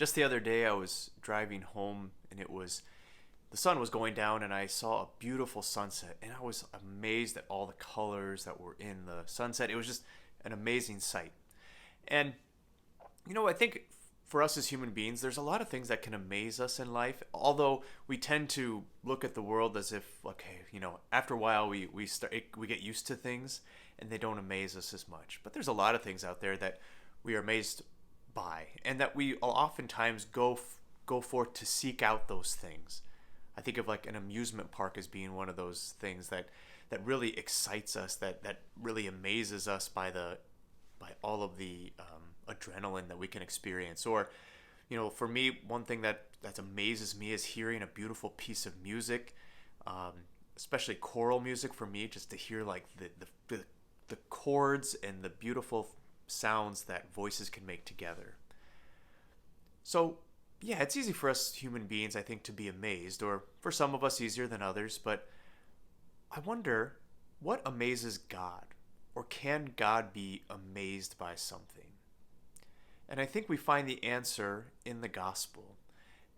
Just the other day, I was driving home and the sun was going down, and I saw a beautiful sunset. And I was amazed at all the colors that were in the sunset. It was just an amazing sight. And, I think for us as human beings, there's a lot of things that can amaze us in life, although we tend to look at the world as if, okay, after a while we get used to things and they don't amaze us as much. But there's a lot of things out there that we are amazed by, and that we oftentimes go forth to seek out those things. I think of like an amusement park as being one of those things that really excites us, that really amazes us by all of the adrenaline that we can experience. Or, for me, one thing that amazes me is hearing a beautiful piece of music, um, especially choral music. For me, just to hear like the chords and the beautiful sounds that voices can make together. So, yeah, it's easy for us human beings, I think, to be amazed, or for some of us easier than others, but I wonder, what amazes God? Or can God be amazed by something? And I think we find the answer in the gospel.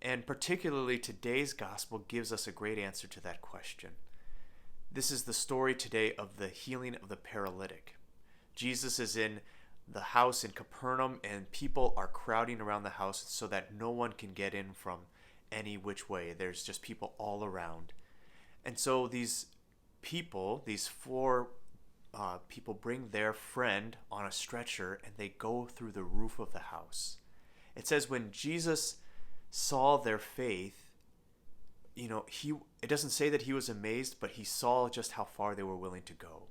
And particularly today's gospel gives us a great answer to that question. This is the story today of the healing of the paralytic. Jesus is in the house in Capernaum, and people are crowding around the house so that no one can get in from any which way. There's just people all around. And so these four people bring their friend on a stretcher, and they go through the roof of the house. It says when Jesus saw their faith, it doesn't say that he was amazed, but he saw just how far they were willing to go.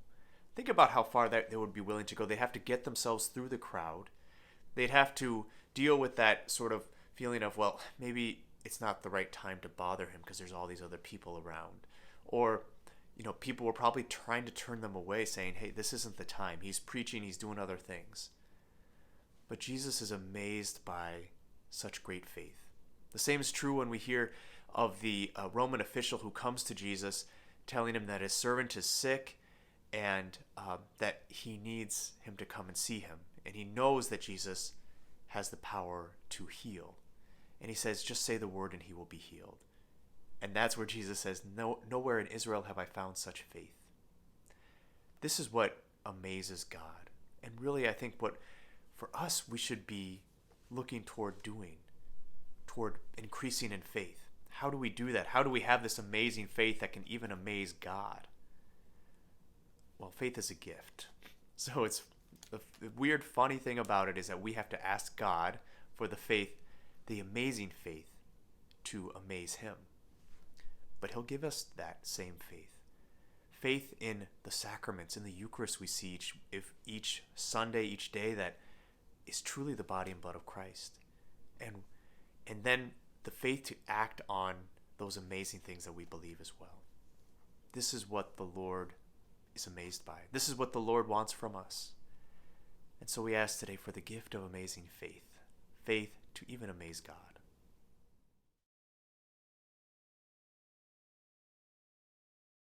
Think about how far that they would be willing to go. They'd have to get themselves through the crowd. They'd have to deal with that sort of feeling of, well, maybe it's not the right time to bother him because there's all these other people around. Or, people were probably trying to turn them away, saying, hey, this isn't the time. He's preaching, he's doing other things. But Jesus is amazed by such great faith. The same is true when we hear of the Roman official who comes to Jesus telling him that his servant is sick, and that he needs him to come and see him. And he knows that Jesus has the power to heal. And he says, just say the word and he will be healed. And that's where Jesus says, no, nowhere in Israel have I found such faith. This is what amazes God. And really, I think what for us we should be looking toward doing, toward increasing in faith. How do we do that? How do we have this amazing faith that can even amaze God? Well, faith is a gift. So it's the weird, funny thing about it is that we have to ask God for the faith, the amazing faith, to amaze him. But he'll give us that same faith. Faith in the sacraments, in the Eucharist we see each Sunday, each day, that is truly the body and blood of Christ. And then the faith to act on those amazing things that we believe as well. This is what the Lord is amazed by. This is what the Lord wants from us. And so we ask today for the gift of amazing faith. Faith to even amaze God.